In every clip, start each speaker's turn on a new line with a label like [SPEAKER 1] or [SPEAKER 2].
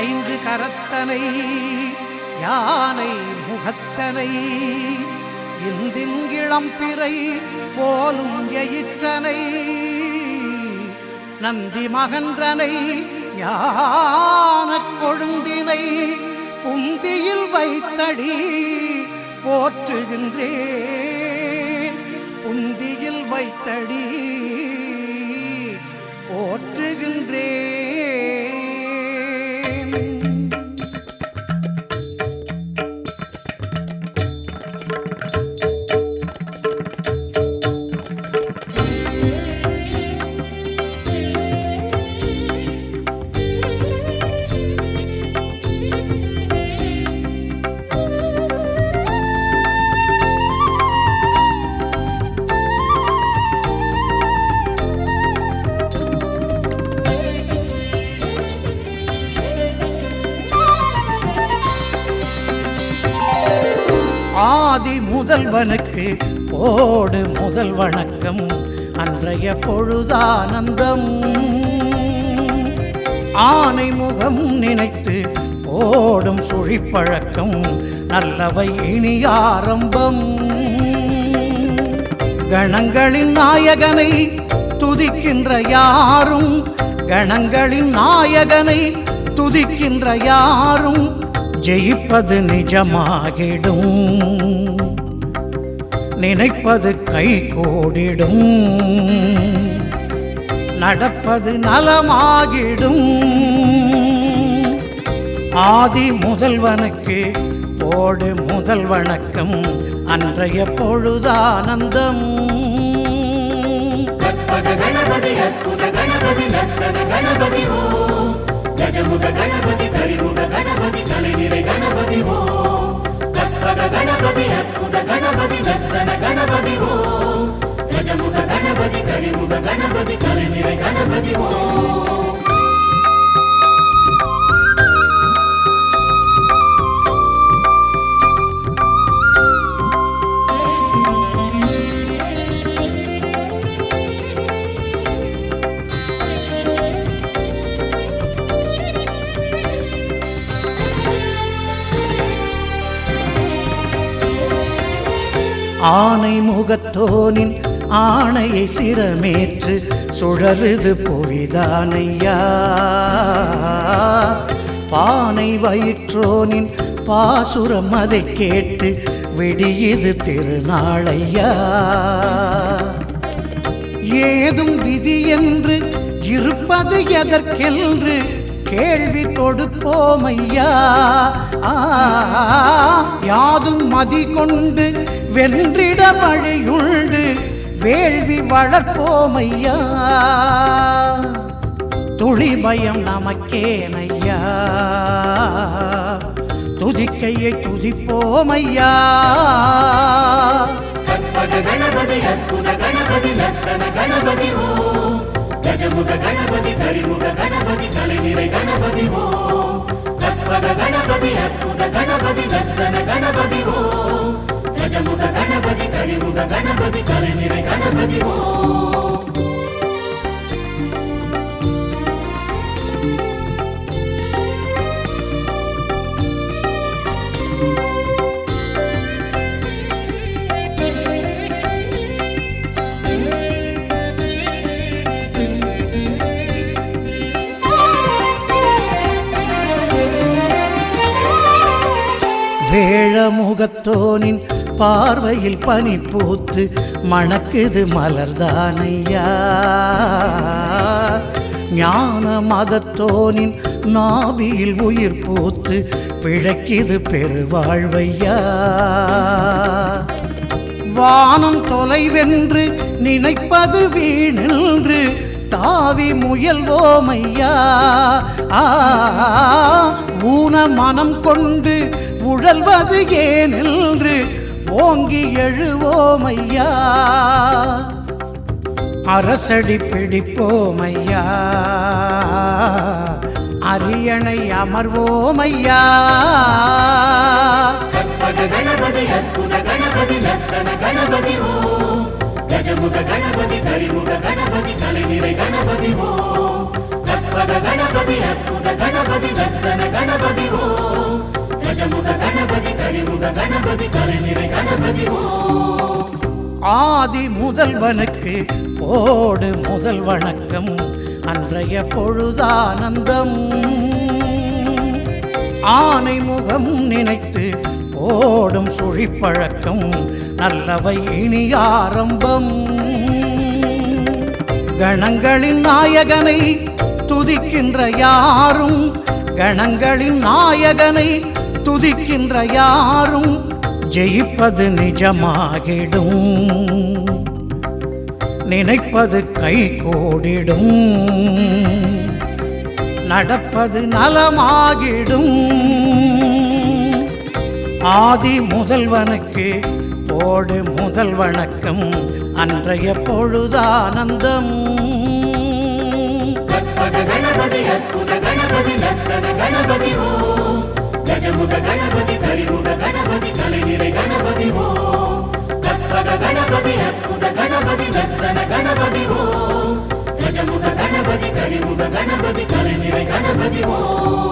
[SPEAKER 1] ஐந்து கரத்தனை யானை முகத்தனை இந்திங்கிளம் பிறை போலும் எயிற்றனை நந்தி மகன்றனை ஞானக் கொழுந்தினை புந்தியில் வைத்தடி போற்றுகின்றேன். புந்தியில் வைத்தடி போற்றுகின்றேன். ஆதி முதல்வனுக்கு போடு முதல் வணக்கம். அன்றைய பொழுதானந்தம் ஆனை முகம் நினைத்து போடும் சுழிப்பழக்கம். நல்லவை இனி ஆரம்பம். கணங்களின் நாயகனை துதிக்கின்ற யாரும், கணங்களின் நாயகனை துதிக்கின்ற யாரும் ஜெயிப்பது நிஜமாகிடும். நினைப்பது கை கூடிடும். நடப்பது நலமாகிடும். ஆதி முதல்வனுக்கு போடு முதல் வணக்கம். அன்றைய பொழுதானந்தம்.
[SPEAKER 2] கணபதி அற்புத கணபதி நர்த்தன கணபதி ஓ, கஜமுக கணபதி கரிமுக கணபதி கலைநிறை கணபதி ஓ, கற்பக கணபதி அற்புத கணபதி நர்த்தன கணபதி ஓ, கஜமுக கணபதி கரிமுக கணபதி கலைநிறை கணபதி ஓ.
[SPEAKER 1] ஆனை முகத்தோனின் ஆணையை சிரமேற்று சுழலுது பொழிதானையா. பானை வயிற்றோனின் பாசுரம் அதை கேட்டு விடியுது திருநாளையா. ஏதும் விதி என்று இருப்பது எதற்கென்று கேள்வி கொடுப்போமையா. யாதும் மதி கொண்டு வென்றிட வழியுண்டு வேள்வி வளர்ப்போமையா. துளி பயம் நமக்கேனையா. துதிக்கையை துதிப்போமையா.
[SPEAKER 2] கணபதி அற்புத கணபதி நர்த்தன கணபதி ஓ, கஜமுக கணபதி கரிமுக கணபதி கலைநிறை கணபதி ஓ, கற்பக கணபதி அற்புத கணபதி நர்த்தன கணபதி ஓ, கஜமுக கணபதி கரிமுக கணபதி கலைநிறை கணபதி ஓ.
[SPEAKER 1] வேழமுகத்தோனின் பார்வையில் பனி பூத்து மணக்குது மலர்தானையா. ஞான மதத்தோனின் நாபியில் உயிர் பூத்து பிழைக்குது பெருவாழ்வையா. வானம் தொலைவென்று நினைப்பது வீணின்று தாவி முயல்வோமையா. ஊன மனம் கொண்டு உழல்வது ஏனென்று ஓங்கி எழுவோமையா. அரசடி பிடிப்போமையா. அரியணை அமர்வோமையா.
[SPEAKER 2] கணபதி அற்புத கணபதி நர்த்தன கணபதி ஓ, கஜமுக கணபதி கரிமுக கணபதி கலைநிறை கணபதி ஓ, கற்பக கணபதி அற்புத கணபதி நர்த்தன கணபதி ஓம் கஜமுக கணபதி கரிமுக கணபதி கலைநிறை கணபதி ஓம்
[SPEAKER 1] ஆதி முதல்வனுக்கு போடு முதல் வணக்கம் அன்றைய பொழுதானந்தம் ஆனை முகம் நினைத்து ஓடும் சுழிப்பழக்கம் நல்லவை இனி ஆரம்பம் கணங்களின் நாயகனை துதிக்கின்ற யாரும் கணங்களின் நாயகனை துதிக்கின்ற யாரும் ஜெயிப்பது நிஜமாகிடும் நினைப்பது கை கோடிடும் நடப்பது நலமாகிடும் ஆதி முதல்வனுக்கு போடு முதல் வணக்கம் அன்றைய பொழுதானந்தம்
[SPEAKER 2] கற்பக கணபதி அற்புத கணபதி நர்த்தன கணபதி ஓம் கஜமுக கணபதி கரிமுக கணபதி கலைநிறை கணபதி ஓம் கற்பக கணபதி அற்புத கணபதி நர்த்தன கணபதி ஓம் கஜமுக கணபதி கரிமுக கணபதி கலைநிறை கணபதி ஓம்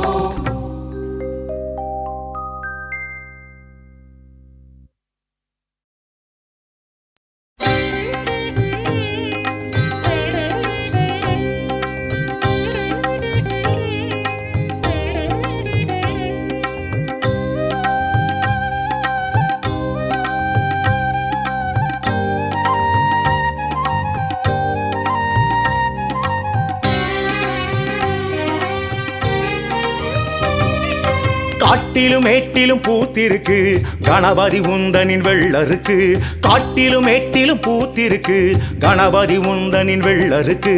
[SPEAKER 3] காட்டிலும் மேட்டிலும் பூத்திருக்கு கணபதி உந்தனின் வெள்ளருக்கு காட்டிலும் மேட்டிலும் பூத்திருக்கு கணபதி உந்தனின் வெள்ளருக்கு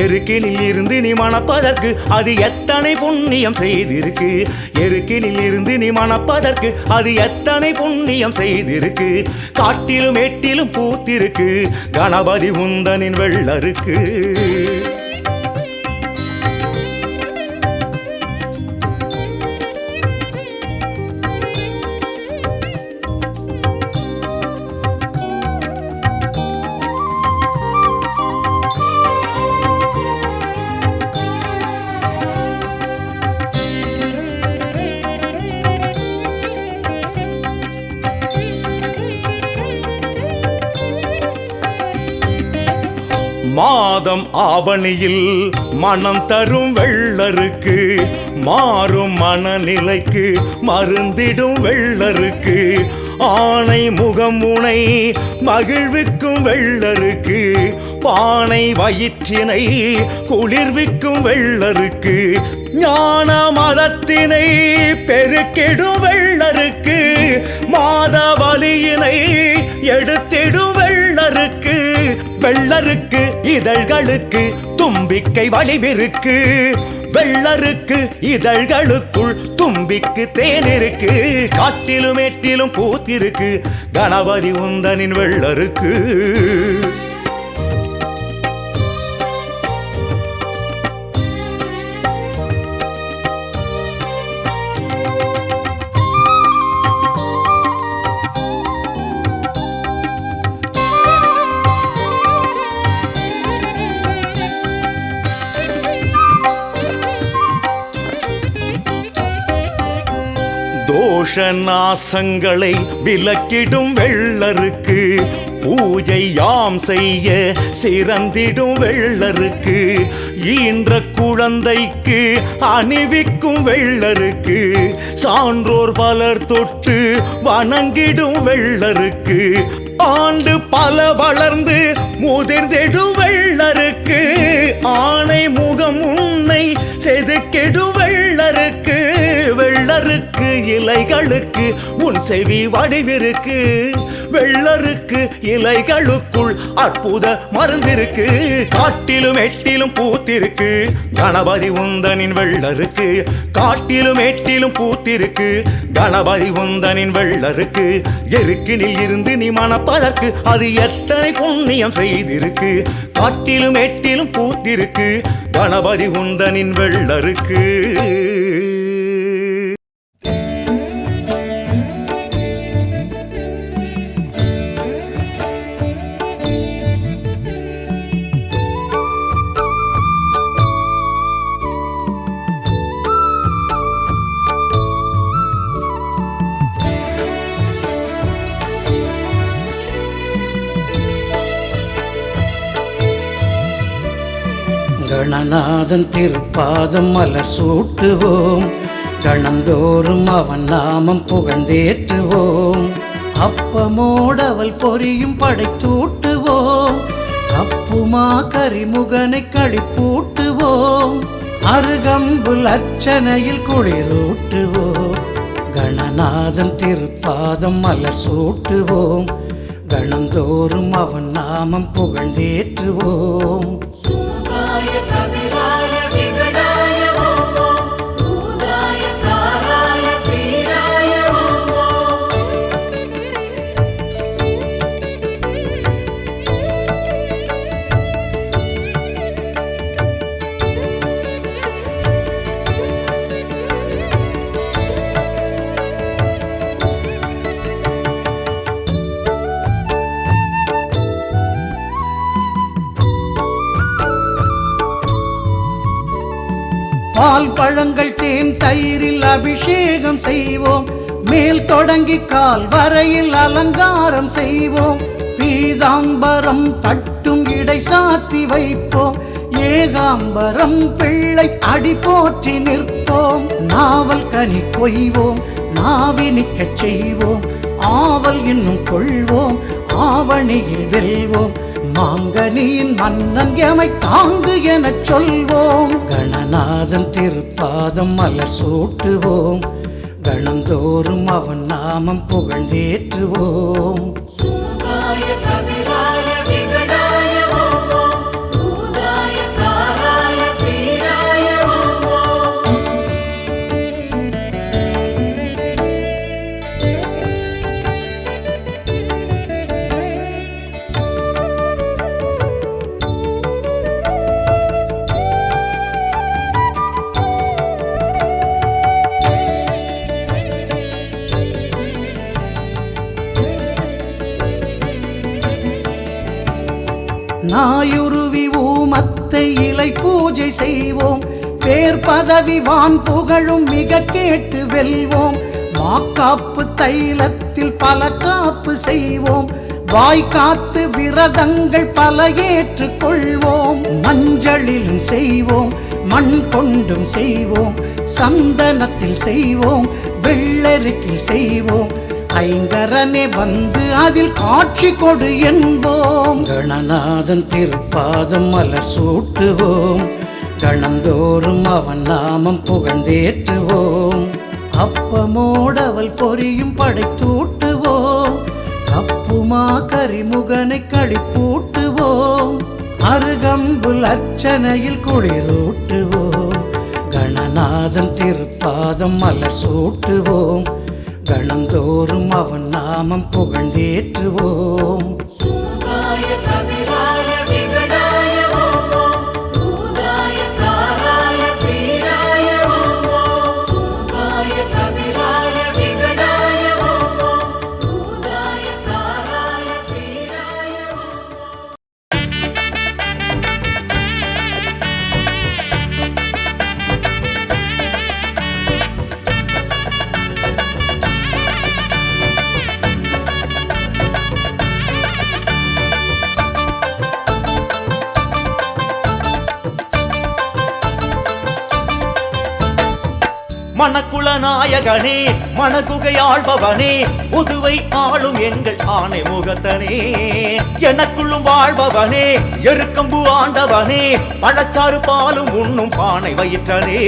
[SPEAKER 3] எருக்கினில் இருந்து நீ மணப்பதற்கு அது எத்தனை புண்ணியம் செய்திருக்கு எருக்கினில் இருந்து நீ மணப்பதற்கு அது எத்தனை புண்ணியம் செய்திருக்கு காட்டிலும் மேட்டிலும் பூத்திருக்கு கணபதி உந்தனின் வெள்ளருக்கு மாதம் ஆவணியில் மனம் தரும் வெள்ளருக்கு மாறும் மனநிலைக்கு மருந்திடும் வெள்ளருக்கு ஆணை முகமுனை மகிழ்விக்கும் வெள்ளருக்கு பானை வயிற்றினை குளிர்விக்கும் வெள்ளருக்கு ஞான மதத்தினை பெருக்கிடும் வெள்ளருக்கு மாத வலியினை எடுத்திடும் வெள்ளருக்கு வெள்ளருக்கு இதழ்களுக்கு தும்பிக்கை வடிவிருக்கு வெள்ளருக்கு இதழ்களுக்குள் தும்பிக்கு தேனிருக்கு காட்டிலும் மேட்டிலும் பூத்திருக்கு கணபதி உந்தனின் வெள்ளருக்கு தோஷ நாசங்களை விலக்கிடும் வெள்ளருக்கு பூஜை யாம் செய்ய சிறந்திடும் வெள்ளருக்கு ஈன்ற குழந்தைக்கு அணிவிக்கும் வெள்ளருக்கு சான்றோர் பலர் தொட்டு வணங்கிடும் வெள்ளருக்கு ஆண்டு பல வளர்ந்து முதிர்ந்திடும் வெள்ளருக்கு ஆணை முகம் உன்னை செதுக்கிடும் வெள்ளருக்கு வெள்ளருக்கு இலைகளுக்கு உன் செவி வடிவிருக்கு வெள்ளருக்கு இலைகளுக்குள் அற்புத மருந்திருக்கு காட்டிலும் எட்டிலும் பூத்திருக்கு கணபதி உந்தனின் வெள்ளருக்கு காட்டிலும் எட்டிலும் பூத்திருக்கு கணபதி உந்தனின் வெள்ளருக்கு எருக்கினில் இருந்து நீ மணப்பதற்கு அது எத்தனை புண்ணியம் செய்திருக்கு காட்டிலும் எட்டிலும் பூத்திருக்கு கணபதி உந்தனின் வெள்ளருக்கு
[SPEAKER 1] கணநாதன் திருப்பாதம் மலர் சூட்டுவோம், கணந்தோறும் அவன் நாமம் புகழ்ந்தேற்றுவோம். அப்பமோடவள் பொரியும் படைத்தூட்டுவோம், அப்புமா கரிமுகனை களிப்பூட்டுவோம். அருகம்புல் அர்ச்சனையில் குளிரூட்டுவோம், கணநாதன் திருப்பாதம் மலர் சூட்டுவோம், கணந்தோறும் அவன் நாமம் புகழ்ந்தேற்றுவோம்.
[SPEAKER 2] சூதாய கபிலாய விகடாய ஓம் ஓம், பூதாய காராய பீராய ஓம் ஓம்.
[SPEAKER 1] பால் பழங்கள் தேன் தயிரில் அபிஷேகம் செய்வோம், மேல் தொடங்கி கால் வரையில் அலங்காரம் செய்வோம். பீதாம்பரம் பட்டும் இடை சாத்தி வைப்போம், ஏகாம்பரம் பிள்ளை அடி போற்றி நிற்போம். நாவல் கனி கொய்வோம், நாவினிக்கச் செய்வோம், ஆவல் இன்னும் கொள்வோம், ஆவணியில் வெல்வோம். மாங்கனியின் மன்னன் எமை தாங்கு எனச் சொல்வோம், கணநாதன் திருப்பாதம் மலர் சூட்டுவோம், கணந்தோறும் அவன் நாமம் புகழ்ந்தேற்றுவோம்.
[SPEAKER 2] சூதாய கபிலாய விகடாய ஓம் ஓம், பூதாய காராய பீராய ஓம் ஓம்.
[SPEAKER 1] நாயுருவி ஊமத்தை இலை பூஜை செய்வோம், பேர் பதவி வான் புகழும் மிக கேட்டு வெல்வோம். மாக்காப்பு தைலத்தில் பல காப்பு செய்வோம், வாய்க்காத்து விரதங்கள் பல ஏற்றுக் கொள்வோம். மஞ்சளிலும் செய்வோம், மண் கொண்டும் செய்வோம், சந்தனத்தில் செய்வோம், வெள்ளரிக்கில் செய்வோம். ஐங்கரனே வந்து அதில் காட்சி கொடு என்போம், கணநாதன் திருப்பாதம் மலர் சூட்டுவோம், கணந்தோறும் அவன் நாமம் புகழ்ந்தேற்றுவோம். அப்பமோடவள் பொரியும் படைத்தூட்டுவோம், அப்புமா கரிமுகனை களிப்பூட்டுவோம். அருகம்புல் அர்ச்சனையில் குளிரூட்டுவோம், கணநாதன் திருப்பாதம் மலர் சூட்டுவோம், கணந்தோறும் அவன் நாமம் புகழ்ந்தேற்றுவோம்.
[SPEAKER 2] சூதாய கபிலாய விகடாய ஓம் ஓம், பூதாய காராய பீராய ஓம் ஓம். சூதாய கபிலாய விகடாய ஓம் ஓம், பூதாய காராய பீராய ஓம் ஓம்.
[SPEAKER 3] மணக்குள நாயகனே, மணகுகையாழ்பவனே, புதுவை ஆளும் எங்கள் ஆணை முகத்தனே. எனக்குள்ளும் வாழ்பவனே, எருக்கம்பு ஆண்டவனே, பழச்சாறு பாலும் உண்ணும் பானை வயிற்றனே.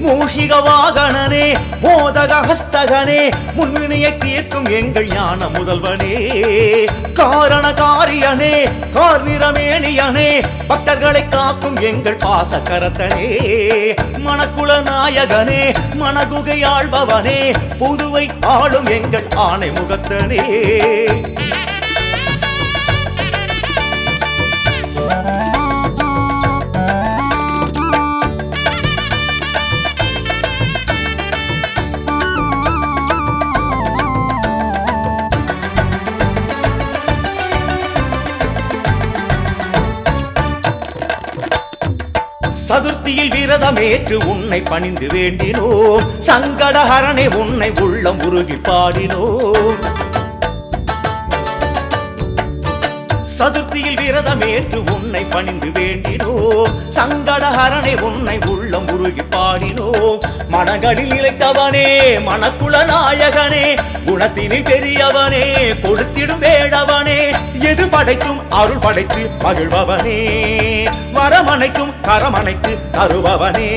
[SPEAKER 3] மூஷிக வாகனனே, மோதக ஹஸ்தகனே, முன்வினையை தீர்க்கும் எங்கள் ஞான முதல்வனே. காரண காரியனே, கார்நிறமேனியனே, பக்தர்களை காக்கும் எங்கள் பாசக்கரத்தனே. மணக்குள நாயகனே, மணகுகையாழ்பவனே, புதுவை ஆளும் எங்கள் ஆணை முகத்தனே. சதுர்த்தியில் விரதமேற்று உன்னை பணிந்து வேண்டினோம், சங்கடஹரனே உன்னை உள்ளம் உருகி பாடினோம். சதுர்த்தியில் விரதமேற்று உன்னை பணிந்து வேண்டினோம் சங்கடஹரனை உன்னை உள்ளம் உருகி பாடினோம் மனங்களில் இழைத்தவனே மனக்குல நாயகனே குணத்தினில் பெரியவனே கொடுத்திடும் வேடவனே எது படைத்தும் அருள் படைத்து மகிழ்பவனே வரமனைக்கும் கரமனைத்து தருபவனே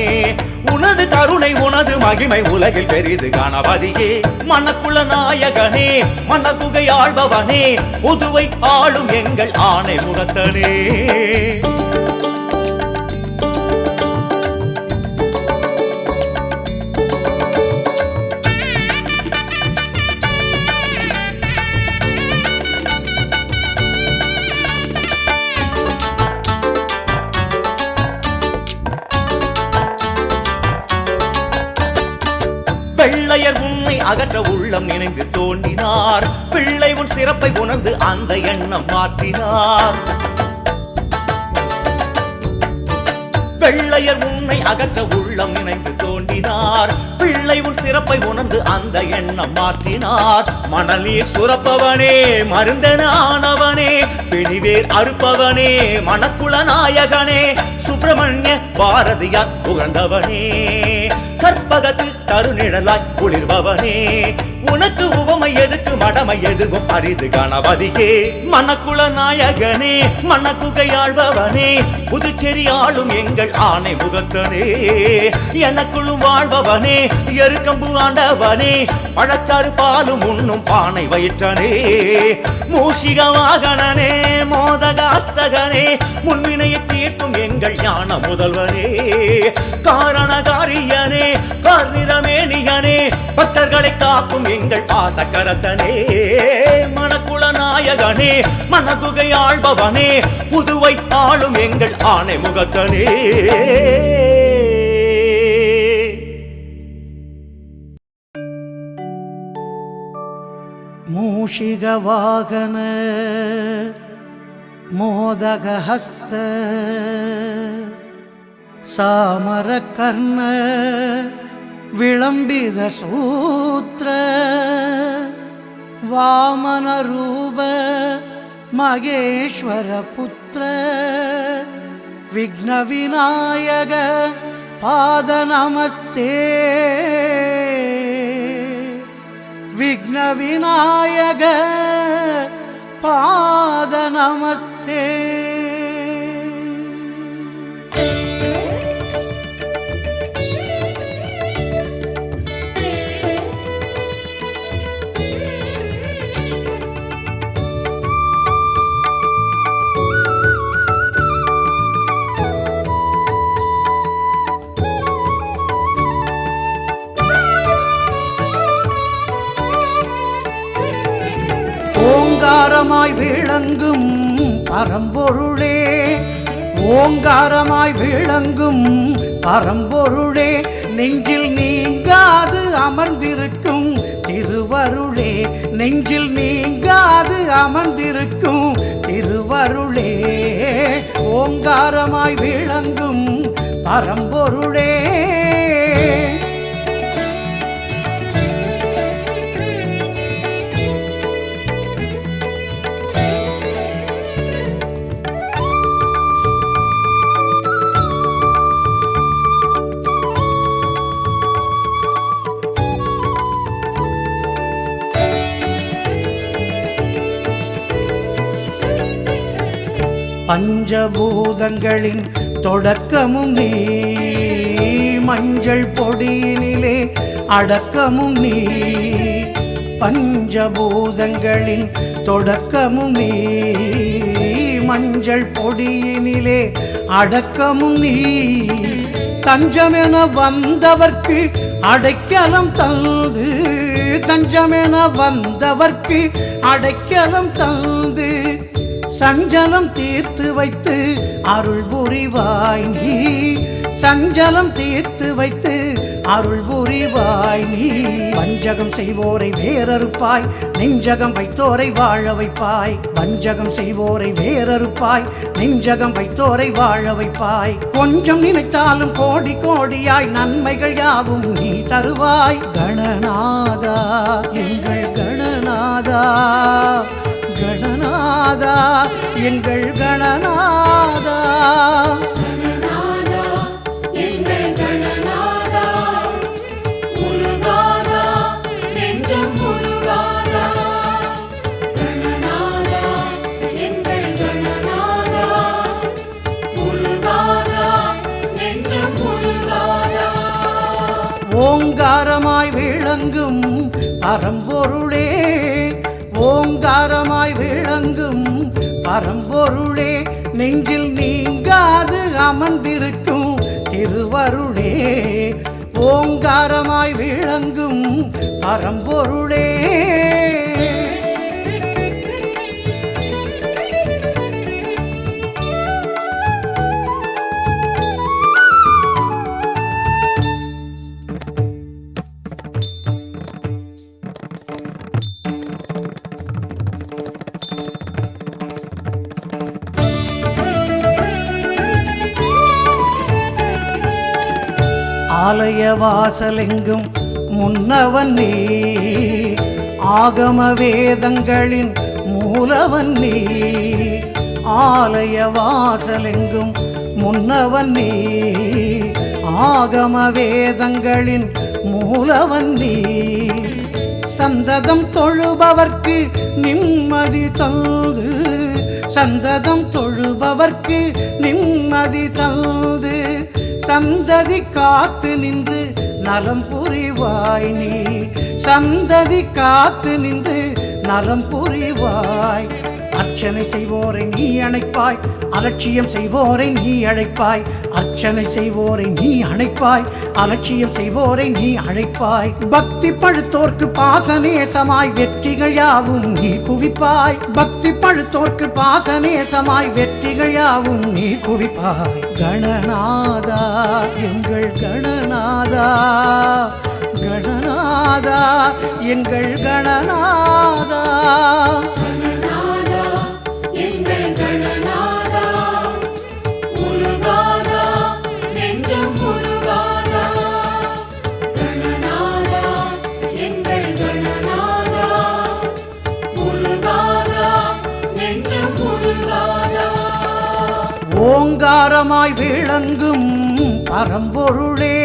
[SPEAKER 3] உனது கருணை உனது மகிமை உலகில் பெரிது கணபதியே மனக்குள்ள நாயகனே மனகுகை ஆள்பவனே புதுவை ஆளும் எங்கள் ஆணை முகத்தனே வெள்ளையர் உன்னை அகற்ற உள்ளம் நினைந்து தோன்றினார் பிள்ளை உன் சிறப்பை உணர்ந்து அந்த எண்ணம் மாற்றினார் வெள்ளையர் உன்னை அகற்ற உள்ளம் நினைந்து தோன்றினார் பிள்ளை உன் சிறப்பை உணர்ந்து அந்த எண்ணம் மாற்றினார் மணலில் சுரப்பவனே மருந்தன ஆனவனே பிணிவேர் அறுப்பவனே மணக்குள நாயகனே சுப்பிரமணிய பாரதியார் புகழ்ந்தவனே கற்பகத்து தருநிழலாய் குளிர்பவனே உனக்கு உவமை எதுக்கு மடமை எதுவும் அரிது கணபதியே மனக்குள நாயகனே மனக்குகையாழ்பவனே புதுச்சேரி ஆளும் எங்கள் ஆணை முகத்தனே எனக்குள்ளும் வாழ்பவனே எருக்கம்பு ஆண்டவனே பழச்சாறு பாலும் உண்ணும் பானை வயிற்றனே மூஷிக வாகனனே மோதகாஸ்தகனே முன்வினையை தீர்க்கும் எங்கள் ஞான முதல்வனே காரணகாரியனே கார்நிறமேனியனே பக்தர்களை காக்கும் எங்கள் பாசக்கரத்தனே மனக்குள நாயகனே மனகுகை ஆள்பவனே புதுவை ஆளும் எங்கள் ஆணை முகத்தனே
[SPEAKER 1] மூஷிக வாகன மோதக ஹஸ்த சாமர கர்ண விளம்பித சூத்திர வாமன ரூப மகேஸ்வர புத்திர விக்ன விநாயக பாத நமஸ்தே விக்ன விநாயக பாத நமஸ்தே ஓங்காரமாய் விளங்கும் பரம்பொருளே ஓங்காரமாய் விளங்கும் பரம்பொருளே நெஞ்சில் நீங்காது அமர்ந்திருக்கும் திருவருளே நெஞ்சில் நீங்காது அமர்ந்திருக்கும் திருவருளே ஓங்காரமாய் விளங்கும் பரம்பொருளே பஞ்சபூதங்களின் தொடக்கமும் நீ மஞ்சள் பொடியினிலே அடக்கமும் நீ பஞ்சபூதங்களின் தொடக்கமும் நீ மஞ்சள் பொடியினிலே அடக்கமும் நீ தஞ்சமென வந்தவர்க்கு அடைக்கலம் தந்து தஞ்சமென வந்தவர்க்கு அடைக்கலம் தந்து சஞ்சலம் தீர்த்து வைத்து அருள் புரிவாய் நீ சஞ்சலம் தீர்த்து வைத்து அருள் புரிவாய் நீ வஞ்சகம் செய்வோரை வேறறுப்பாய் நெஞ்சகம் வைத்தோரை வாழ வைப்பாய் வஞ்சகம் செய்வோரை வேறறுப்பாய் நெஞ்சகம் வைத்தோரை வாழ வைப்பாய் கொஞ்சம் நினைத்தாலும் கோடி கோடியாய் நன்மைகள் யாவும் நீ தருவாய் கணநாதா எங்கள் கணநாதா கணநாதா கணநாதா எங்கள் கணநாதா
[SPEAKER 2] கணநாதா எங்கள் கணநாதா முருகாதா நெஞ்சம் முருகாதா கணநாதா எங்கள் கணநாதா முருகாதா நெஞ்சம் முருகாதா
[SPEAKER 1] ஓங்காரமாய் விளங்கும் பரம்பொருளே ஓங்காரமாய் விளங்கும் பரம்பொருளே நெஞ்சில் நீங்காது அமர்ந்திருக்கும் திருவருளே ஓங்காரமாய் விளங்கும் பரம்பொருளே ஆலய வாசலெங்கும் முன்னவன் நீ ஆகம வேதங்களின் மூலவன் நீ ஆலய வாசலெங்கும் முன்னவன் நீ ஆகம வேதங்களின் மூலவன் நீ சந்ததம் தொழுபவர்க்கு நிம்மதி தந்து சந்ததம் தொழுபவர்க்கு நிம்மதி தந்து சந்ததி காத்து நின்று நலம் புரிவாய் நீ சந்ததி காத்து நின்று நலம் புரிவாய் அர்ச்சனை செய்வோரை நீ அணைப்பாய் அலட்சியம் செய்வோரை நீ அழைப்பாய் அர்ச்சனை செய்வோரை நீ அணைப்பாய் அலட்சியம் செய்வோரை நீ அழைப்பாய் பக்தி பழுத்தோர்க்கு பாசநேசமாய் வெற்றிகள் யாவும் நீ குவிப்பாய் பக்தி பழுத்தோர்க்கு பாசநேசமாய் வெற்றிகள் யாவும் நீ குவிப்பாய் கணநாதா எங்கள் கணநாதா கணநாதா எங்கள் கணநாதா
[SPEAKER 2] கணநாதா எங்கள் கணநாதா முருகாதா நெஞ்சம் முருகாதா கணநாதா எங்கள் கணநாதா முருகாதா நெஞ்சம் முருகாதா
[SPEAKER 1] ஓங்காரமாய் விளங்கும் பரம்பொருளே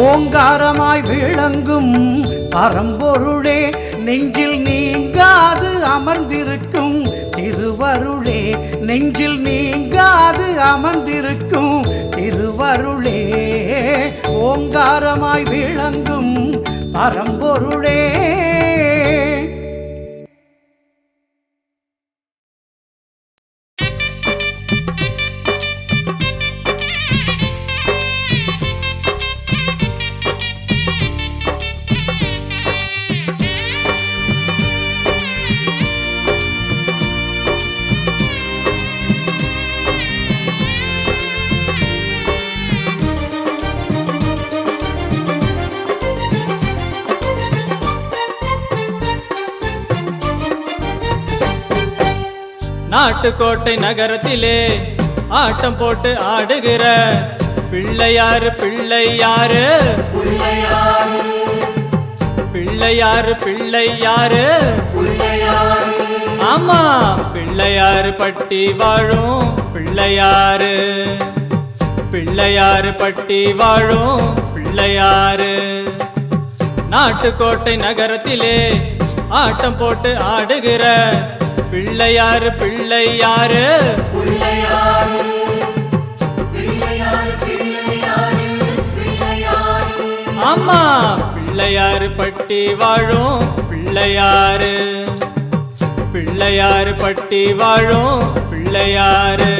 [SPEAKER 1] ஓங்காரமாய் விளங்கும் பரம்பொருளே நெஞ்சில் நீங்காது அமர்ந்திருக்கும் திருவருளே நெஞ்சில் நீங்காது அமர்ந்திருக்கும் திருவருளே ஓங்காரமாய் விளங்கும் பரம்பொருளே
[SPEAKER 4] நாட்டுக்கோட்டை நகரத்திலே ஆட்டம் போட்டு ஆடுகிற பிள்ளையாரு பிள்ளையாரு பிள்ளையாரு பிள்ளையாரு ஆமா பிள்ளையாரு பட்டி வாழும் பிள்ளையாரு பிள்ளையாரு பட்டி வாழும் பிள்ளையாரு நாட்டுக்கோட்டை நகரத்திலே ஆட்டம் போட்டு ஆடுகிற பிள்ளையாரு பிள்ளையாரு ஆமா பிள்ளையாரு பட்டி வாழும் பிள்ளையாரு பிள்ளையாரு பட்டி வாழும் பிள்ளையாரு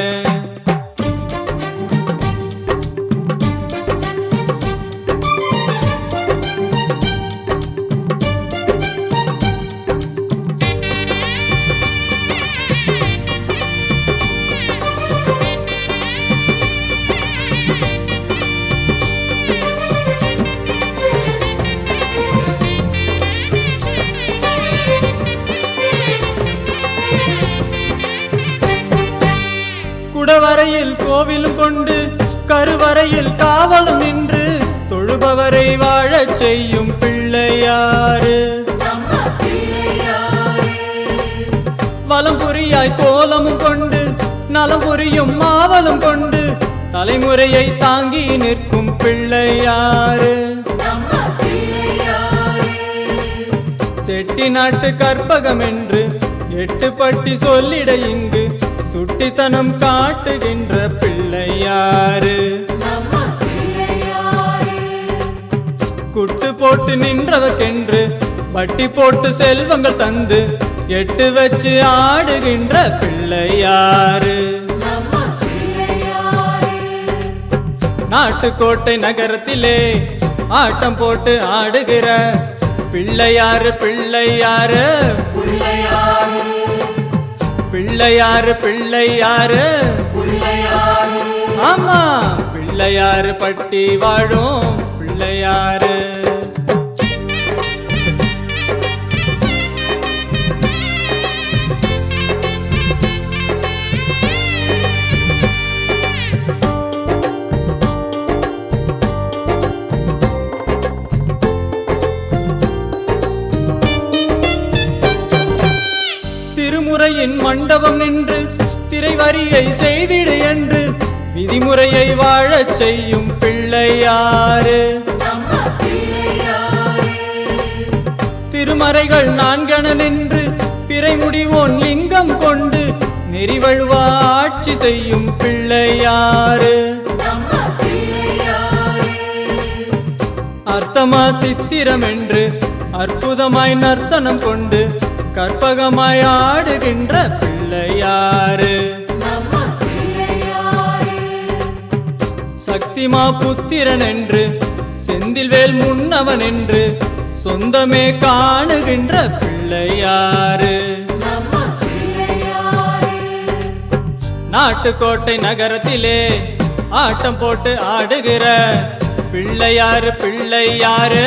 [SPEAKER 4] குடவரையில் கோவிலும் கொண்டு கருவறையில் காவலும் நின்று தொழுபவரை வாழச் செய்யும் பிள்ளையாரு பலம்புரியாய் கோலமும் கொண்டு நலம் புரியும் மாவலும் கொண்டு தலைமுறையை தாங்கி நிற்கும் பிள்ளையாறு செட்டி நாட்டு கற்பகம் என்று எட்டுப்பட்டி சொல்லிட இங்கு சுட்டித்தனம் காட்டுகின்ற பிள்ளையாறு குட்டு போட்டு நின்றவர்க்கென்று வட்டி போட்டு செல்வங்கள் தந்து எட்டு வச்சு ஆடுகின்ற பிள்ளையாறு நாட்டுக்கோட்டை நகரத்திலே ஆட்டம் போட்டு ஆடுகிற பிள்ளையாறு பிள்ளையாறு பிள்ளையாறு பிள்ளையாறு ஆமா பிள்ளையாறு பட்டி வாழும் பிள்ளையாறு திருமுறையின் மண்டபம் நின்று திரைவரியை செய்திடு என்று விதிமுறையை வாழச் செய்யும் பிள்ளையாறு திருமறைகள் நான்கென நின்று பிறை முடிவோன் லிங்கம் கொண்டு நெறிவழுவா ஆட்சி செய்யும் பிள்ளையாறு அர்த்தமா சித்திரம் என்று அற்புதமாய் நர்த்தனம் கொண்டு கற்பகமாய் ஆடுகின்ற பிள்ளையாறு சக்திமா புத்திரன் என்று செந்தில்வேல் முன்னவன் என்று சொந்தமே காணுகின்ற பிள்ளையாறு நாட்டுக்கோட்டை நகரத்திலே ஆட்டம் போட்டு ஆடுகிற பிள்ளையாறு பிள்ளையாறு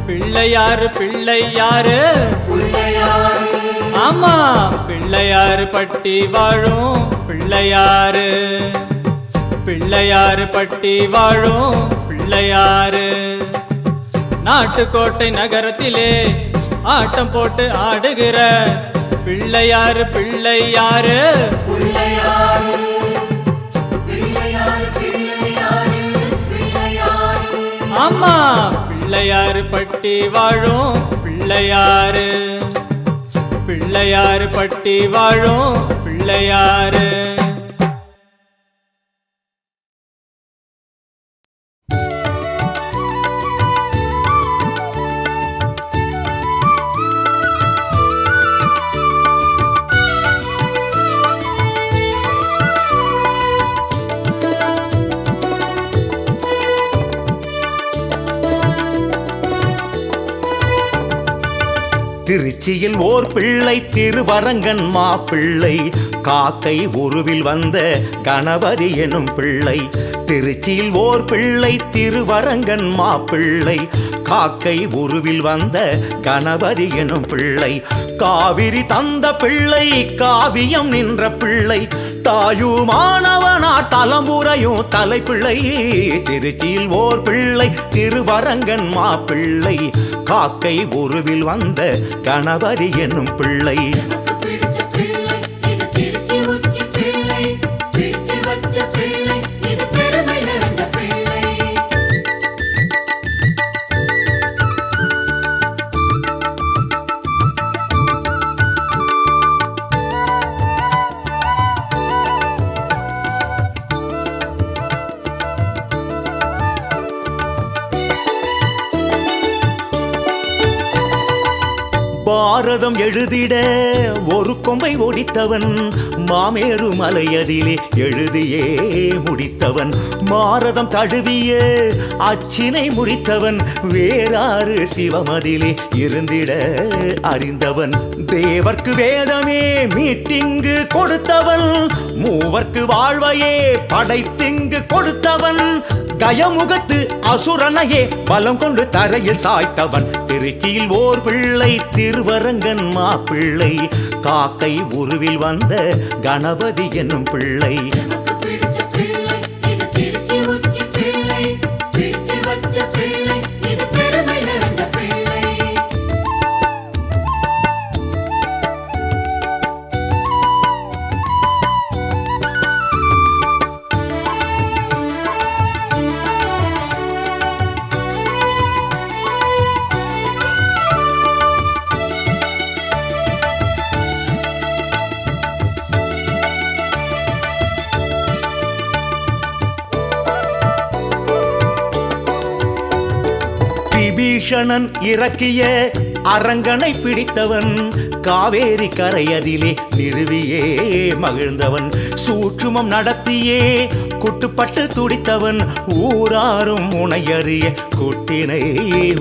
[SPEAKER 4] பிள்ளையாறு பிள்ளையாறு ஆமா பிள்ளையாறு பட்டி வாழும் பிள்ளையாறு பிள்ளையாறு பட்டி வாழும் பிள்ளையாறு நாட்டுக்கோட்டை நகரத்திலே ஆட்டம் போட்டு ஆடுகிற பிள்ளையாறு பிள்ளையாறு ஆமா பிள்ளையாறு பட்டி வாழும் பிள்ளையாறு பிள்ளையாறு பட்டி வாழும் பிள்ளையாறு
[SPEAKER 3] திருச்சியில் ஓர் பிள்ளை திருவரங்கன் மாப்பிள்ளை காக்கை உருவில் வந்த கணபதி எனும் பிள்ளை திருச்சியில் ஓர் பிள்ளை திருவரங்கன் மாப்பிள்ளை காக்கை உருவில் வந்த கணபதி எனும் பிள்ளை காவிரி தந்த பிள்ளை காவியம் நின்ற பிள்ளை தாயுமானவனார் தலைமுறையும் தலைப்பிள்ளை திருச்சியில் ஓர் பிள்ளை திருவரங்கன் மாப்பிள்ளை காக்கை உருவில் வந்த கணபதி என்னும் பிள்ளை பாரதம் எழுதிட ஒரு கொம்பை ஒடித்தவன் மாமேரு மலையதிலே எழுதியே முடித்தவன் மாரதம் தழுவிய அச்சினை முறித்தவன் வேறாறு சிவமதிலே இருந்திட அறிந்தவன் தேவர்க்கு வேதமே மீட்டிங்கு கொடுத்தவன் மூவர்க்கு வாழ்வையே படைத்திங்கு கொடுத்தவன் கயமுகத்து அசுரனையே பலம் கொண்டு தரையில் சாய்த்தவன் திருச்சியில் ஓர் பிள்ளை திருவரங்கன் மாப்பிள்ளை காக்கை உருவில் வந்த கணபதி என்னும் பிள்ளை ஈசனன் இறக்கிய அரங்கனை பிடித்தவன் காவேரி கரையதிலே நிறுவியே மகிழ்ந்தவன் சூட்சுமம் நடத்தியே குட்டுப்பட்டு துடித்தவன் ஊராரும் முனையறிய குட்டினை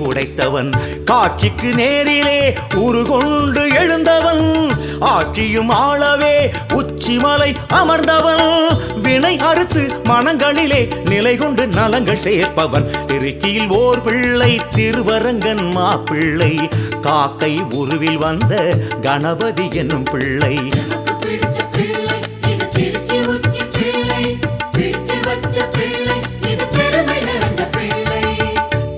[SPEAKER 3] உடைத்தவன் காட்சிக்கு நேரிலே உருகொண்டு எழுந்தவன் ஆட்சியும் ஆளவே உச்சிமலை அமர்ந்தவன் வினை அறுத்து மனங்களிலே நிலை கொண்டு நலங்கள் சேர்ப்பவன் திருச்சியில் ஓர் பிள்ளை திருவரங்கன் மாப்பிள்ளை காக்கை உருவில் வந்த கணபதி என்னும் பிள்ளை
[SPEAKER 2] நமக்கு பிடிச்ச பிள்ளை இது திருச்சி உச்சி பிள்ளை பிடிச்சு வச்ச பிள்ளை இது பெருமை நிறைந்த பிள்ளை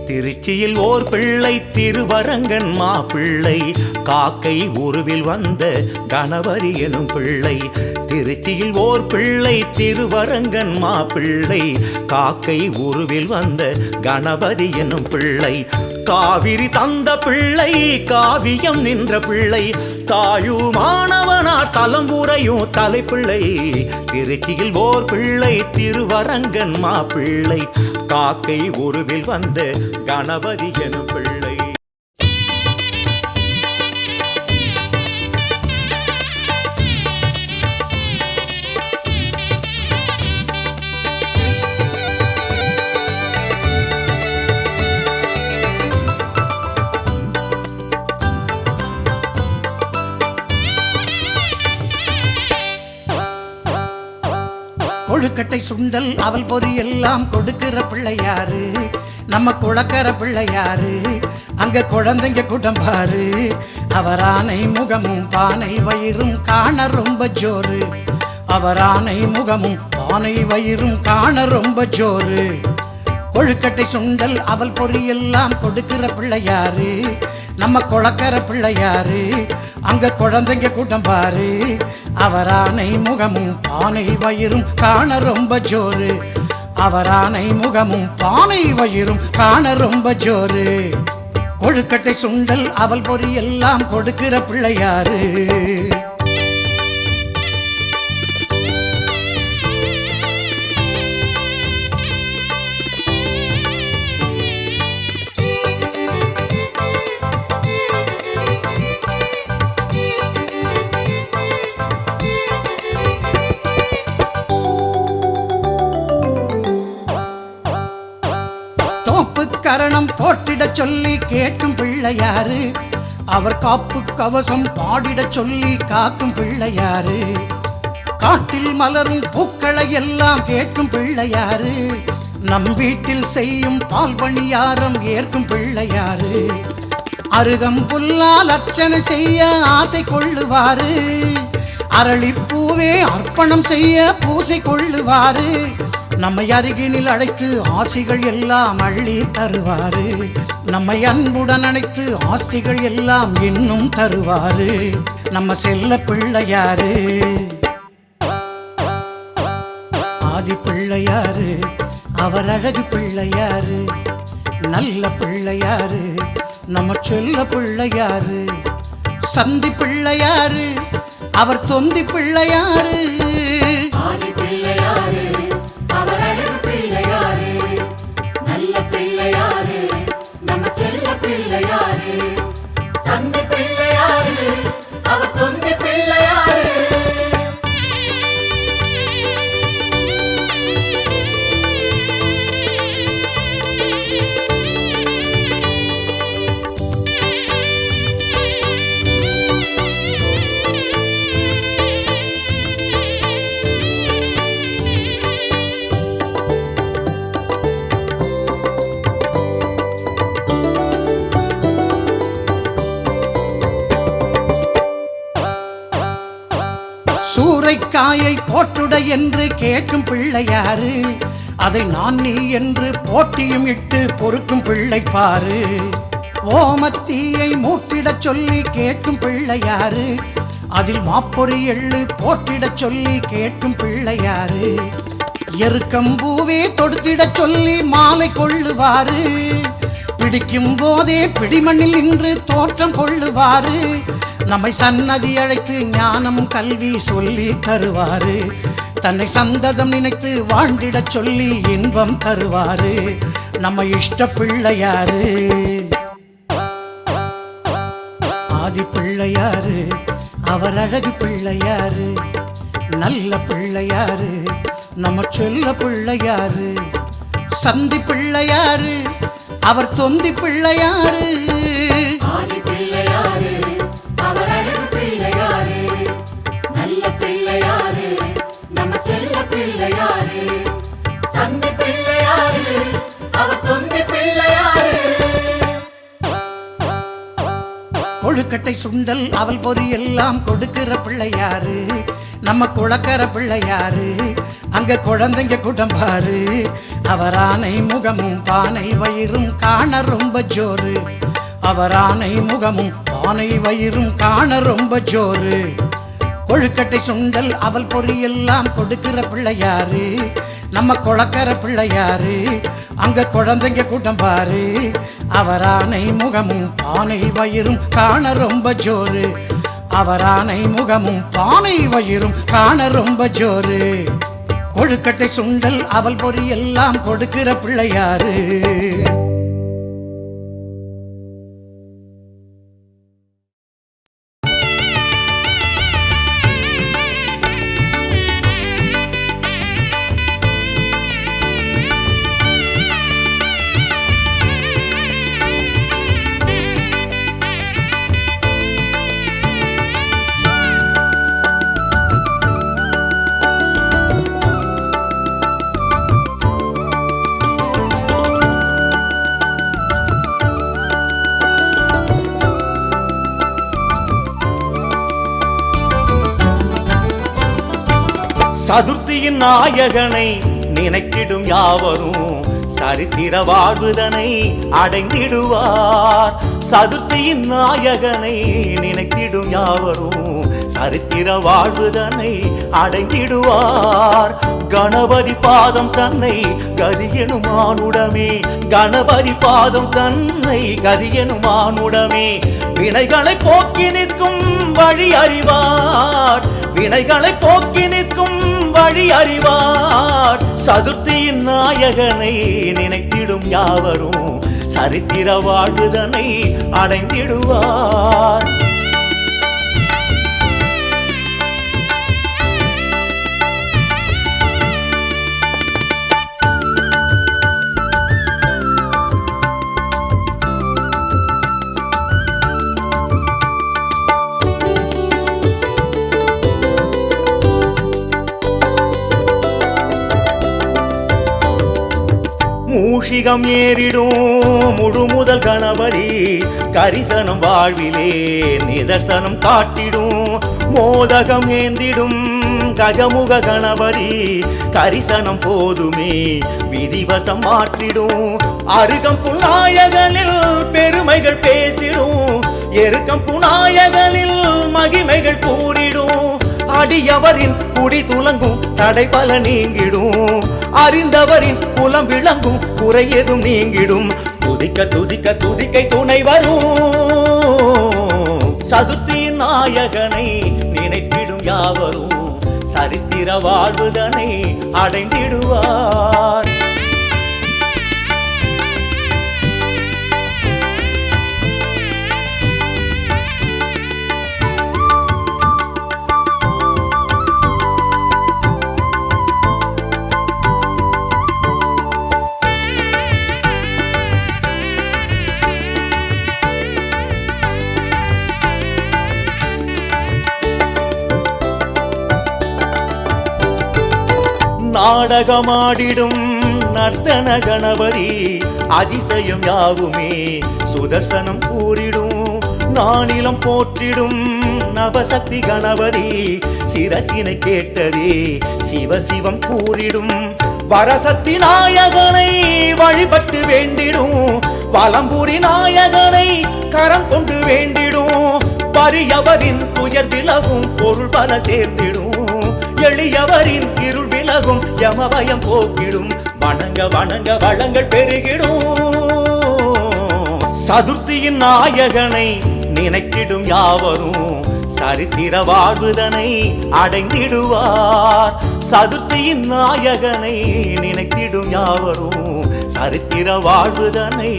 [SPEAKER 3] திருச்சியில் ஓர் பிள்ளை திருவரங்கன் மாப்பிள்ளை காக்கை உருவில் வந்த கணபதி எனும் பிள்ளை திருச்சியில் ஓர் பிள்ளை திருவரங்கன் மாப்பிள்ளை காக்கை உருவில் வந்த கணபதி எனும் பிள்ளை காவிரி தந்த பிள்ளை காவியம் நின்ற பிள்ளை தாயுமானவனார் தலம்புரையும் தலைப்பிள்ளை திருச்சியில் ஓர் பிள்ளை திருவரங்கன் மாப்பிள்ளை காக்கை உருவில் வந்த கணபதி எனும் பிள்ளை
[SPEAKER 1] கொழுக்கட்டை சுண்டல் அவல் பொறி எல்லாம் கொடுக்கிற பிள்ளையாரு நம்ம குளக்கர பிள்ளையாரு அங்க குழந்தைங்க கூட்டம் பாரு அவர் ஆனை முகமும் பானை வயிறும் காண ரொம்ப ஜோரு அவர் ஆனை முகமும் பானை வயிறும் காண ரொம்ப ஜோரு கொழுக்கட்டை சுண்டல் அவல் பொறி எல்லாம் கொடுக்கிற பிள்ளையாரு நம்ம குளக்கர பிள்ளையாரு அங்க குழந்தைங்க கூட்டம் பாரு அவர் ஆனை முகமும் பானை வயிறும் காண ரொம்ப ஜோரு அவர் ஆனை முகமும் பானை வயிறும் காண ரொம்ப ஜோரு கொழுக்கட்டை சுண்டல் அவல் பொறி எல்லாம் கொடுக்கிற பிள்ளையாரு கரணம் போட்டிட சொல்லி கேட்கும் பிள்ளையாரு அவர் காப்பு கவசம் பாடிட சொல்லி காக்கும் பிள்ளையாரு காட்டில் மலரும் பூக்களை எல்லாம் கேட்கும் பிள்ளையாரு நம் வீட்டில் செய்யும் பால் பணியாரம் ஏற்கும் பிள்ளையாரு அருகம் புல்லால் அர்ச்சனை செய்ய ஆசை கொள்ளுவாரு அரளிப்பூவே அர்ப்பணம் செய்ய பூசை கொள்ளுவாரு நம்மை அருகினில் அழைத்து ஆசிகள் எல்லாம் அள்ளி தருவாரு நம்மை அன்புடன் அழைத்து ஆஸ்திகள் எல்லாம் இன்னும் தருவாரு நம்ம செல்ல பிள்ளையாரு ஆதி பிள்ளையாரு அவர் அழகு பிள்ளையாரு நல்ல பிள்ளையாரு நம்ம செல்ல பிள்ளையாரு சந்தி பிள்ளையாரு அவர் தொந்தி பிள்ளையாரு
[SPEAKER 2] ஆதி பிள்ளையாரு அவர் அழகு பிள்ளையாரு நல்ல பிள்ளையாரு நம்ம செல்ல பிள்ளையாரு சந்தி பிள்ளையாரு அவர் தொந்தி பிள்ளையாரு
[SPEAKER 1] சூறைக்காயை போட்டுட என்று கேட்கும் பிள்ளையாரு அதை நான் நீ என்று போட்டியும் இட்டு பொறுக்கும் பிள்ளை பாரு ஓமத்தீயை மூட்டிட சொல்லி கேட்கும் பிள்ளையாரு அதில் மாப்பொறி எள்ளு போட்டிட சொல்லி கேட்கும் பிள்ளையாரு எருக்கம்பூவே தொடுத்திட சொல்லி மாலை கொள்ளுவாரு பிடிக்கும் போதே பிடிமண்ணில் நின்று தோற்றம் கொள்ளுவாரு நம்மை சன்னதி அழைத்து ஞானம் கல்வி சொல்லி தருவாரு தன்னை சந்ததம் நினைத்து வாழ்ந்திட சொல்லி இன்பம் தருவாரு நம்ம இஷ்ட பிள்ளையாரு அவர் அழகு பிள்ளையாரு, நல்ல பிள்ளையாரு, நம்ம செல்ல பிள்ளையாரு. சந்தி பிள்ளையாரு, அவர் தொந்தி பிள்ளையாரு.
[SPEAKER 2] ஆதி பிள்ளையாரு, அவர் அழகு பிள்ளையாரு, நல்ல பிள்ளையாரு, நம்ம செல்ல பிள்ளையாரு. சந்தி பிள்ளையாரு, அவர் தொந்தி பிள்ளையாரு.
[SPEAKER 1] கொழுக்கட்டை சுண்டல் அவல் பொறி எல்லாம் கொடுக்கிற பிள்ளையாரு, நம்ம குளக்கர பிள்ளையாரு. அங்க குழந்தைங்க குடம்பாரு. அவர் ஆனை முகமும் பானை வயிறும் காண ரொம்ப ஜோரு. அவர் ஆனை முகமும் பானை வயிறும் காண ரொம்ப ஜோரு. கொழுக்கட்டை சுண்டல் அவல் பொறி எல்லாம் கொடுக்கிற பிள்ளையாரு, நம்ம குளக்கர பிள்ளையாரு. அங்க குழந்தைங்க கூட்டம் பாரு. அவர் ஆனை முகமும் பானை வயிறும் காண ரொம்ப ஜோரு. அவர் ஆனை முகமும் பானை வயிறும் காண ரொம்ப ஜோரு. கொழுக்கட்டை சுண்டல் அவல் பொறி எல்லாம் கொடுக்கிற பிள்ளையாரு.
[SPEAKER 3] சதுர்த்தியின் நாயகனை நினைத்திடும் யாவரும் சரித்திர வாழ்வுதனை அடைந்திடுவார். சதுர்த்தியின் நாயகனை நினைத்திடும் யாவரும் சரித்திர வாழ்வுதனை அடைந்திடுவார். கணபதி பாதம் தன்னை கதியெனும் மானுடமே, கணபதி பாதம் தன்னை கதியெனும் மானுடமே. வினைகளை போக்கி நிற்கும் வழி அறிவார், வினைகளை போக்கி நிற்கும் வழி அறிவார். சதுர்த்தியின் நாயகனை நினைத்திடும் யாவரும் சரித்திர வாழ்வுதனை அடைந்திடுவார். மூஷிகம் ஏறிடும் முழு முதல் கணபதி கரிசனம் வாழ்விலே நிதர்சனம் காட்டிடும். மோதகம் ஏந்திடும் கஜமுக கணபதி கரிசனம் போதுமே விதிவசம் மாற்றிடும். அருகம் புநாயகனில் பெருமைகள் பேசிடும், எருக்கம் புநாயகனில் மகிமைகள் கூறிடும். அடியவரின் குடி துலங்கும் தடை பல நீங்கிடும், அறிந்தவரின் புலம் விளங்கும் குறை எதும் நீங்கிடும். துதிக்க துதிக்க துதிக்கை துணை வரும். சதுர்த்தியின் நாயகனை நினைத்திடும் யாவரும் சரித்திர வாழ்வுதனை அடைந்திடுவார். நாடகமாடிடும் நர்த்தன கணபதி அதிசயம் யாவுமே சுதர்சனம் கூறிடும். நானிலம் போற்றிடும் நவசக்தி கணபதி சிரசினை கேட்டதே சிவசிவம் கூறிடும். வரசக்தி நாயகனை வழிபட்டு வேண்டிடும், வலம்புரி நாயகனை கரம் கொண்டு வேண்டிடும். பரியவரின் துயர் விலகும் பொருள் பல சேர்ந்திடும், எளியவரின் இருள் விலகும் யமபயம் போக்கிடும். வணங்க வணங்க வளங்கள் பெருகிடும். சதுர்த்தியின் நாயகனை நினைத்திடும் யாவரும் சரித்திர வாழ்வுதனை அடைந்திடுவார். சதுர்த்தியின் நாயகனை நினைத்திடும் யாவரும் சரித்திர வாழ்வுதனை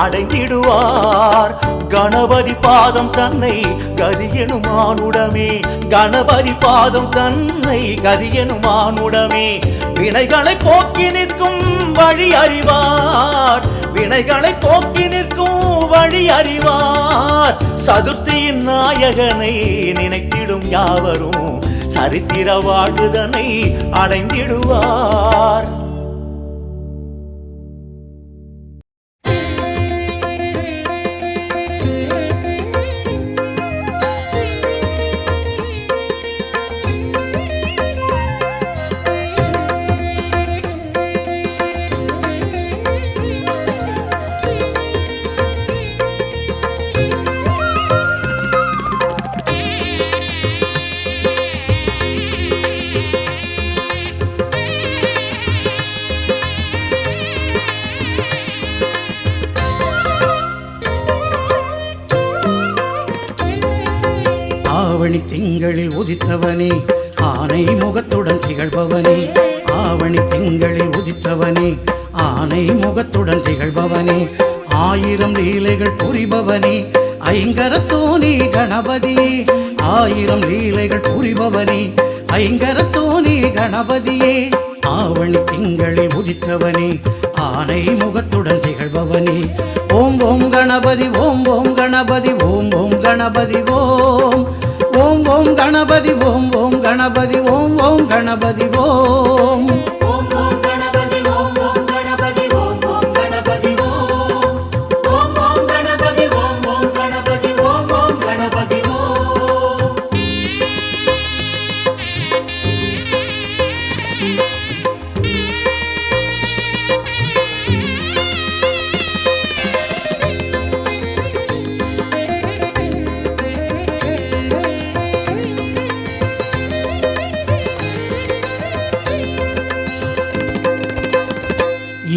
[SPEAKER 3] அடைந்திடுவார். கணபதி பாதம் தன்னை கதியெனும் மானுடமே, கணபதி பாதம் தன்னை கதியெனும் மானுடமே. வினைகளை போக்கி நிற்கும் வழி அறிவார், வினைகளை போக்கி நிற்கும் வழி அறிவார். சதுர்த்தியின் நாயகனை நினைத்திடும் யாவரும் சரித்திர வாழ்வுதனை அடைந்திடுவார்.
[SPEAKER 1] ஆவணி திங்களில் உதித்தவனே, ஆனை முகத்துடன் திகழ்பவனே. ஆவணி திங்களில் உதித்தவனே, ஆனை முகத்துடன் திகழ்பவனே. ஆயிரம் லீலைகள் புரிபவனே, ஐங்கரத்தோனே கணபதியே. ஆயிரம் லீலைகள் புரிபவனே, ஐங்கரத்தோனே கணபதியே. ஆவணி திங்களில் உதித்தவனே, ஆனை முகத்துடன் திகழ்பவனே. ஓம் ஓம் கணபதி, ஓம் ஓம் கணபதி, ஓம் ஓம் கணபதி, ஓம் ஓம் ஓம் கணபதி, ஓம் ஓம் கணபதி, ஓம் ஓம் கணபதி, ஓம்
[SPEAKER 2] ஓம் ஓம் கணபதி ஓம் ஓம் கணபதி ஓம் ஓம் கணபதி ஓம் ஓம் ஓம் கணபதி ஓம் ஓம் கணபதி ஓம் ஓம் கணபதி ஓம்.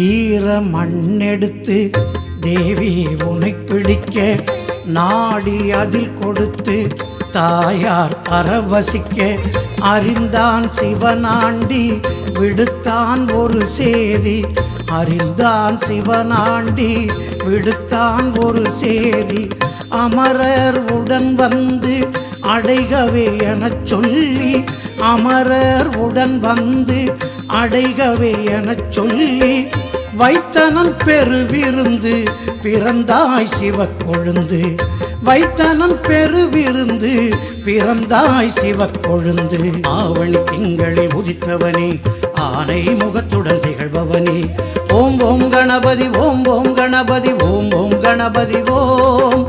[SPEAKER 1] ஈர மண்ணெடுத்து தேவி உனை பிடிக்க நாடி அதில் கொடுத்து தாயார் பரவசிக்க அறிந்தான் சிவனாண்டி விடுத்தான் ஒரு சேதி. அறிந்தான் சிவனாண்டி விடுத்தான் ஒரு சேதி. அமரர் உடன் வந்து அடைகவே எனச் சொல்லி, அமரர் உடன் வந்து அடைகவே எனச் சொல்லி வைத்தனன் பெருவிருந்து பிறந்தாய் சிவக்கொழுந்து. வைத்தனன் பெருவிருந்து பிறந்தாய் சிவக்கொழுந்து. ஆவணி திங்களில் உதித்தவனே, ஆனை முகத்துடன் திகழ்பவனே. ஓம் ஓம் கணபதி, ஓம் ஓம் கணபதி, ஓம் ஓம் கணபதி, ஓம்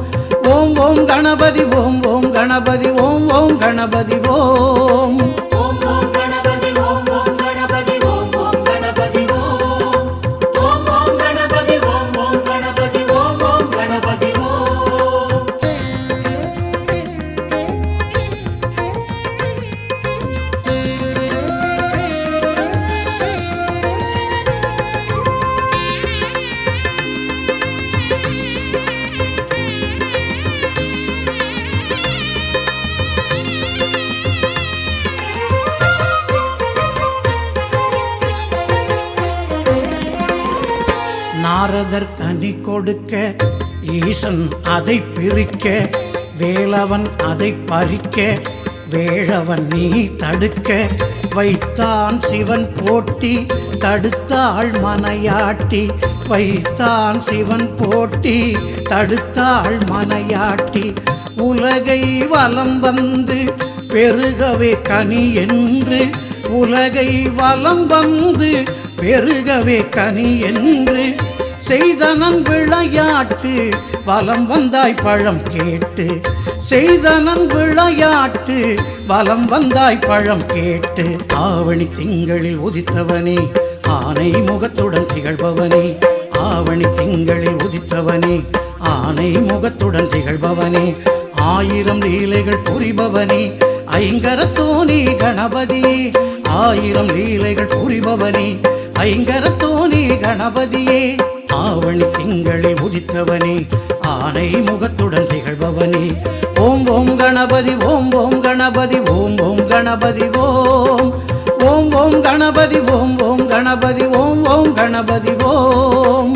[SPEAKER 1] ஓம் ஓம் கணபதி, ஓம் ஓம் கணபதி, ஓம் ஓம் கணபதி, ஓம்
[SPEAKER 2] ஓம் ஓம் கணபதி ஓம் ஓம் கணபதி ஓம் ஓம் கணபதி ஓம் ஓம் ஓம் கணபதி ஓம் ஓம் கணபதி ஓம் ஓம் கணபதி ஓம்.
[SPEAKER 1] நாரதர் கனி கொடுக்க ஈசன் அதை பிரிக்க, வேலவன் அதை பறிக்க வேழவன் நீ தடுக்க. வைத்தான் சிவன் போட்டி தடுத்தாள் மனையாட்டி. வைத்தான் சிவன் போட்டி தடுத்தாள் மனையாட்டி. உலகை வலம் வந்து பெருகவே கனி என்று, உலகை வலம் வந்து பெருகவே கனி என்று செய்தனன் விளையாட்டு. வலம் வந்தாய் பழம் கேட்டு, செய்தனன் விளையாட்டு. வலம் வந்தாய் பழம் கேட்டு. ஆவணி திங்களில் உதித்தவனே, ஆனை முகத்துடன் திகழ்பவனே. ஆவணி திங்களில் உதித்தவனே, ஆனை முகத்துடன் திகழ்பவனே. ஆயிரம் லீலைகள் புரிபவனே, ஐங்கரத்தோனே கணபதியே. ஆயிரம் லீலைகள் புரிபவனே, ஐங்கரத்தோனே கணபதியே. ஆவணி திங்களில் உதித்தவனே, ஆனை முகத்துடன் திகழ்பவனே. ஓம் ஓம் கணபதி, ஓம் ஓம் கணபதி, ஓம் ஓம் கணபதி, ஓம் ஓம் ஓம் கணபதி, ஓம் ஓம் கணபதி, ஓம் ஓம் கணபதி, ஓம்